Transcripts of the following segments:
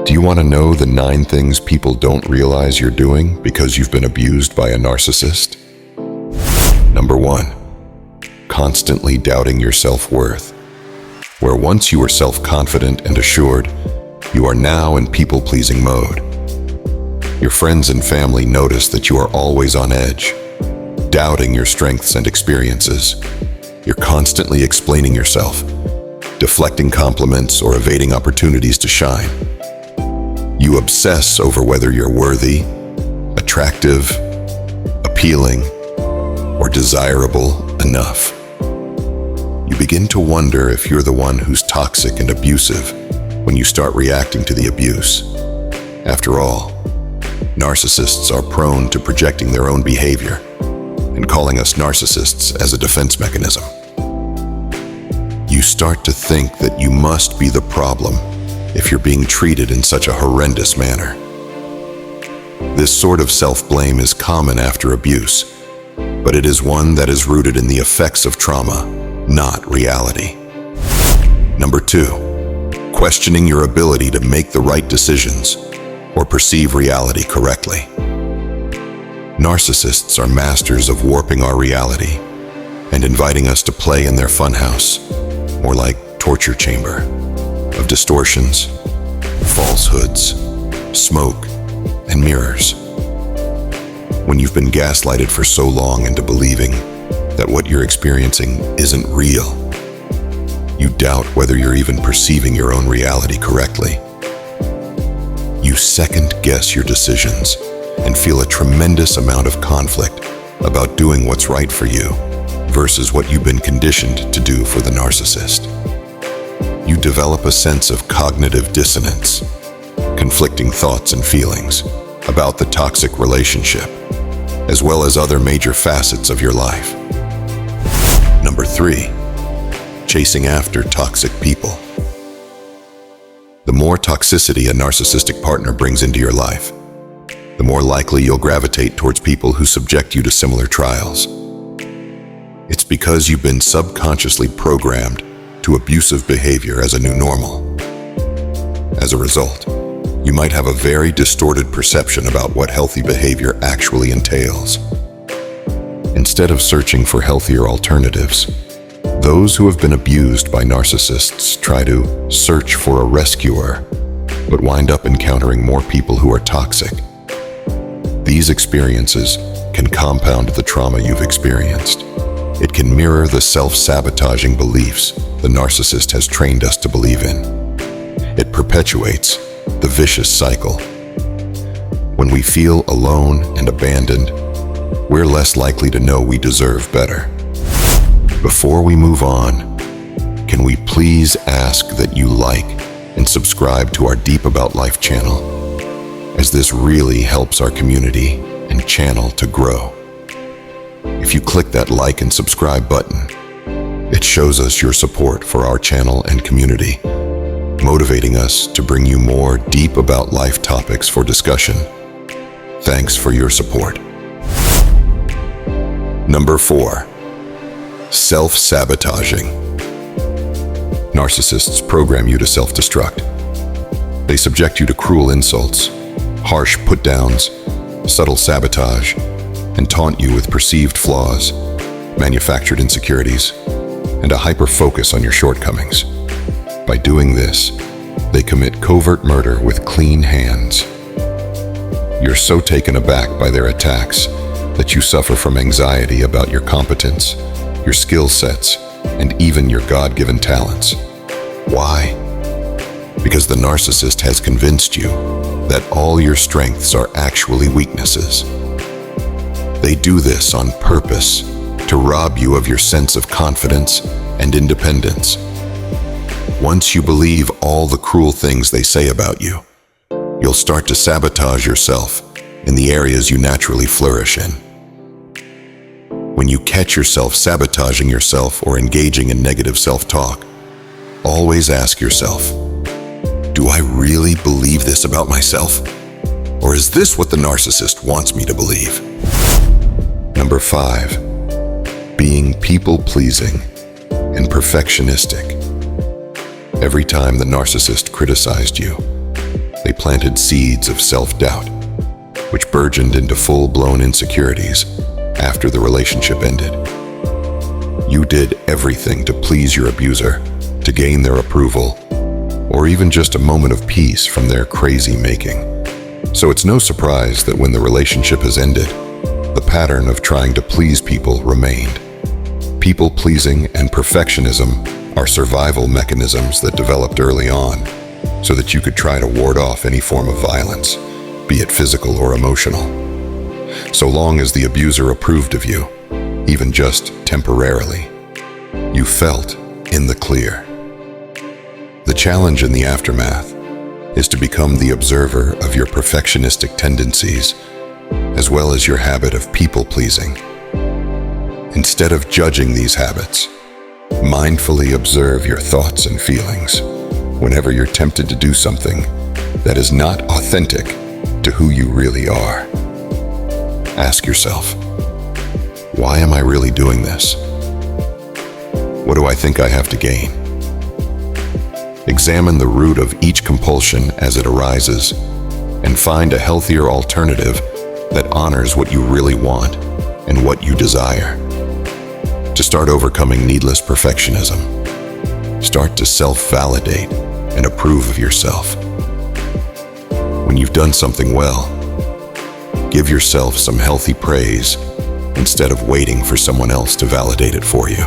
Do you want to know the 9 things people don't realize you're doing because you've been abused by a narcissist? Number 1, constantly doubting your self-worth. Where once you were self-confident and assured, you are now in people-pleasing mode. Your friends and family notice that you are always on edge, doubting your strengths and experiences. You're constantly explaining yourself, deflecting compliments or evading opportunities to shine. You obsess over whether you're worthy, attractive, appealing, or desirable enough. You begin to wonder if you're the one who's toxic and abusive when you start reacting to the abuse. After all, narcissists are prone to projecting their own behavior and calling us narcissists as a defense mechanism. You start to think that you must be the problem if you're being treated in such a horrendous manner. This sort of self-blame is common after abuse, but it is one that is rooted in the effects of trauma, not reality. Number 2, questioning your ability to make the right decisions or perceive reality correctly. Narcissists are masters of warping our reality and inviting us to play in their funhouse, more like torture chamber, of distortions, falsehoods, smoke, and mirrors. When you've been gaslighted for so long into believing that what you're experiencing isn't real, you doubt whether you're even perceiving your own reality correctly. You second-guess your decisions and feel a tremendous amount of conflict about doing what's right for you versus what you've been conditioned to do for the narcissist. You develop a sense of cognitive dissonance, conflicting thoughts and feelings about the toxic relationship, as well as other major facets of your life. Number 3, chasing after toxic people. The more toxicity a narcissistic partner brings into your life, the more likely you'll gravitate towards people who subject you to similar trials. It's because you've been subconsciously programmed to abusive behavior as a new normal. As a result, you might have a very distorted perception about what healthy behavior actually entails. Instead of searching for healthier alternatives, those who have been abused by narcissists try to search for a rescuer, but wind up encountering more people who are toxic. These experiences can compound the trauma you've experienced. It can mirror the self-sabotaging beliefs the narcissist has trained us to believe in. It perpetuates the vicious cycle. When we feel alone and abandoned, we're less likely to know we deserve better. Before we move on, can we please ask that you like and subscribe to our Deep About Life channel, as this really helps our community and channel to grow. If you click that like and subscribe button, it shows us your support for our channel and community, motivating us to bring you more Deep About Life topics for discussion. Thanks for your support. Number 4, self-sabotaging. Narcissists program you to self-destruct. They subject you to cruel insults, harsh put-downs, subtle sabotage, and taunt you with perceived flaws, manufactured insecurities, and a hyper-focus on your shortcomings. By doing this, they commit covert murder with clean hands. You're so taken aback by their attacks that you suffer from anxiety about your competence, your skill sets, and even your God-given talents. Why? Because the narcissist has convinced you that all your strengths are actually weaknesses. They do this on purpose to rob you of your sense of confidence and independence. Once you believe all the cruel things they say about you, you'll start to sabotage yourself in the areas you naturally flourish in. When you catch yourself sabotaging yourself or engaging in negative self-talk, always ask yourself, do I really believe this about myself? Or is this what the narcissist wants me to believe? Number 5, being people-pleasing and perfectionistic. Every time the narcissist criticized you, they planted seeds of self-doubt, which burgeoned into full-blown insecurities after the relationship ended. You did everything to please your abuser, to gain their approval, or even just a moment of peace from their crazy making. So it's no surprise that when the relationship has ended, the pattern of trying to please people remained. People-pleasing and perfectionism are survival mechanisms that developed early on so that you could try to ward off any form of violence, be it physical or emotional. So long as the abuser approved of you, even just temporarily, you felt in the clear. The challenge in the aftermath is to become the observer of your perfectionistic tendencies, as well as your habit of people-pleasing. Instead of judging these habits, mindfully observe your thoughts and feelings whenever you're tempted to do something that is not authentic to who you really are. Ask yourself, why am I really doing this? What do I think I have to gain? Examine the root of each compulsion as it arises and find a healthier alternative that honors what you really want and what you desire. To start overcoming needless perfectionism, start to self-validate and approve of yourself. When you've done something well, give yourself some healthy praise instead of waiting for someone else to validate it for you.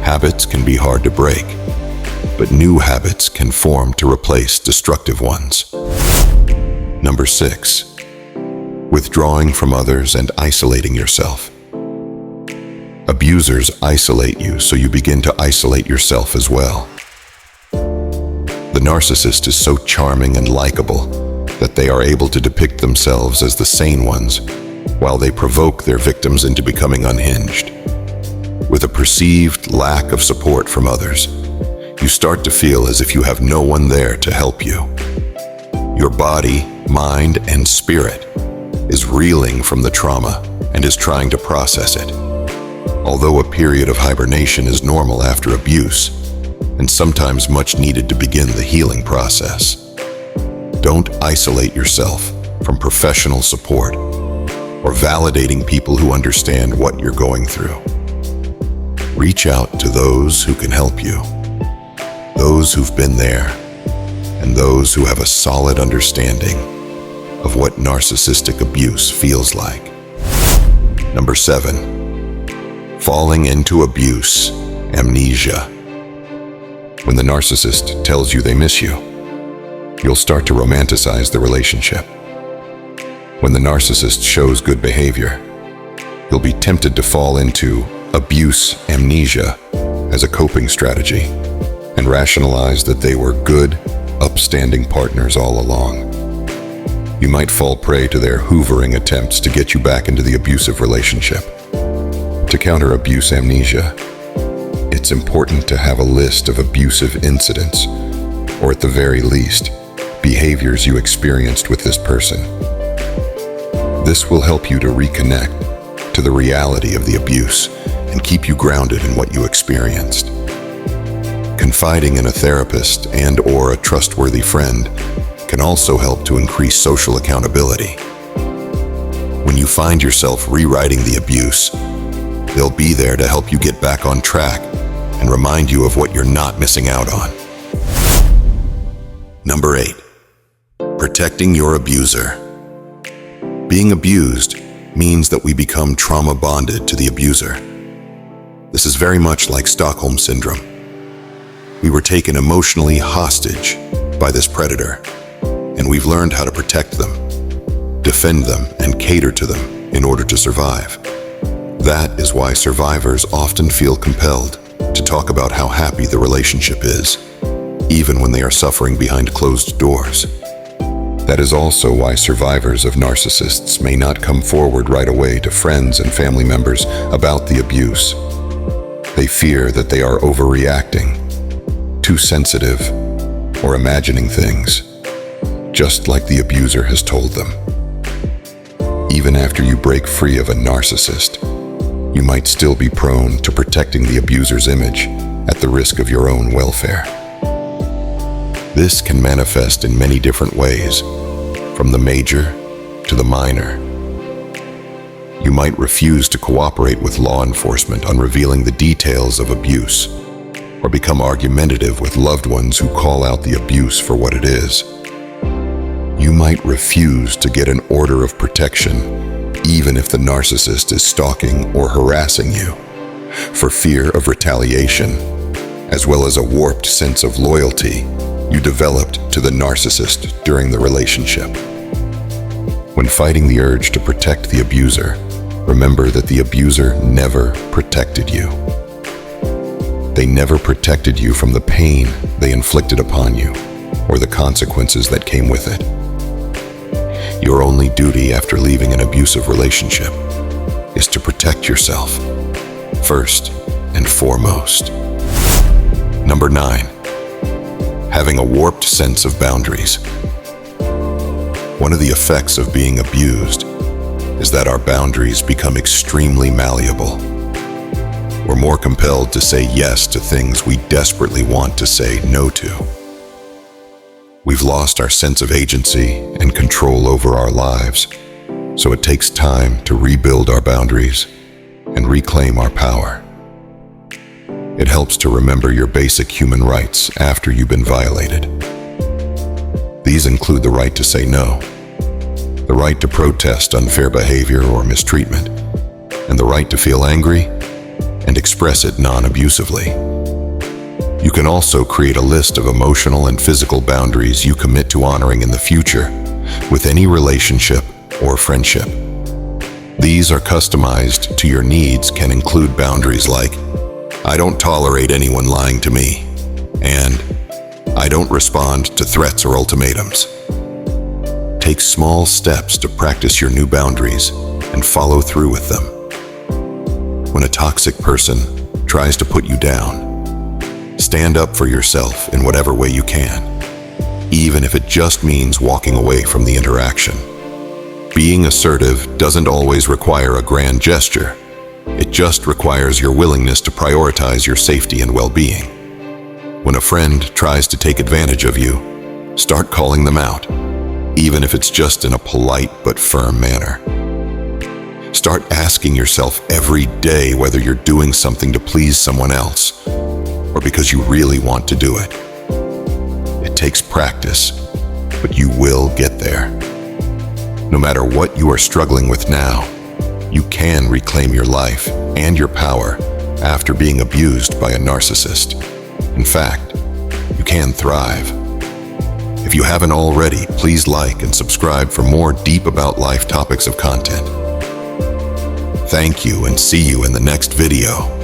Habits can be hard to break, but new habits can form to replace destructive ones. Number 6, withdrawing from others and isolating yourself. Abusers isolate you, so you begin to isolate yourself as well. The narcissist is so charming and likable that they are able to depict themselves as the sane ones, while they provoke their victims into becoming unhinged. With a perceived lack of support from others, you start to feel as if you have no one there to help you. Your body, mind, and spirit is reeling from the trauma and is trying to process it. Although a period of hibernation is normal after abuse, and sometimes much needed to begin the healing process, don't isolate yourself from professional support or validating people who understand what you're going through. Reach out to those who can help you, those who've been there, and those who have a solid understanding of what narcissistic abuse feels like. Number 7, falling into abuse, amnesia. When the narcissist tells you they miss you, you'll start to romanticize the relationship. When the narcissist shows good behavior, you'll be tempted to fall into abuse amnesia as a coping strategy and rationalize that they were good, upstanding partners all along. You might fall prey to their hoovering attempts to get you back into the abusive relationship. To counter abuse amnesia, it's important to have a list of abusive incidents, or at the very least, behaviors you experienced with this person. This will help you to reconnect to the reality of the abuse and keep you grounded in what you experienced. Confiding in a therapist and/or a trustworthy friend can also help to increase social accountability. When you find yourself rewriting the abuse, they'll be there to help you get back on track and remind you of what you're not missing out on. Number 8, protecting your abuser. Being abused means that we become trauma bonded to the abuser. This is very much like Stockholm Syndrome. We were taken emotionally hostage by this predator, and we've learned how to protect them, defend them, and cater to them in order to survive. That is why survivors often feel compelled to talk about how happy the relationship is, even when they are suffering behind closed doors. That is also why survivors of narcissists may not come forward right away to friends and family members about the abuse. They fear that they are overreacting, too sensitive, or imagining things, just like the abuser has told them. Even after you break free of a narcissist, you might still be prone to protecting the abuser's image at the risk of your own welfare. This can manifest in many different ways, from the major to the minor. You might refuse to cooperate with law enforcement on revealing the details of abuse, or become argumentative with loved ones who call out the abuse for what it is. You might refuse to get an order of protection, even if the narcissist is stalking or harassing you, for fear of retaliation, as well as a warped sense of loyalty you developed to the narcissist during the relationship. When fighting the urge to protect the abuser, remember that the abuser never protected you. They never protected you from the pain they inflicted upon you, or the consequences that came with it. Your only duty after leaving an abusive relationship is to protect yourself, first and foremost. Number 9, having a warped sense of boundaries. One of the effects of being abused is that our boundaries become extremely malleable. We're more compelled to say yes to things we desperately want to say no to. We've lost our sense of agency and control over our lives, so it takes time to rebuild our boundaries and reclaim our power. It helps to remember your basic human rights after you've been violated. These include the right to say no, the right to protest unfair behavior or mistreatment, and the right to feel angry and express it non-abusively. You can also create a list of emotional and physical boundaries you commit to honoring in the future with any relationship or friendship. These are customized to your needs, can include boundaries like, I don't tolerate anyone lying to me, and I don't respond to threats or ultimatums. Take small steps to practice your new boundaries and follow through with them. When a toxic person tries to put you down, stand up for yourself in whatever way you can, even if it just means walking away from the interaction. Being assertive doesn't always require a grand gesture. It just requires your willingness to prioritize your safety and well-being. When a friend tries to take advantage of you, start calling them out, even if it's just in a polite but firm manner. Start asking yourself every day whether you're doing something to please someone else or because you really want to do it. It takes practice, but you will get there. No matter what you are struggling with now, you can reclaim your life and your power after being abused by a narcissist. In fact, you can thrive. If you haven't already, please like and subscribe for more deep about life topics of content. Thank you, and see you in the next video.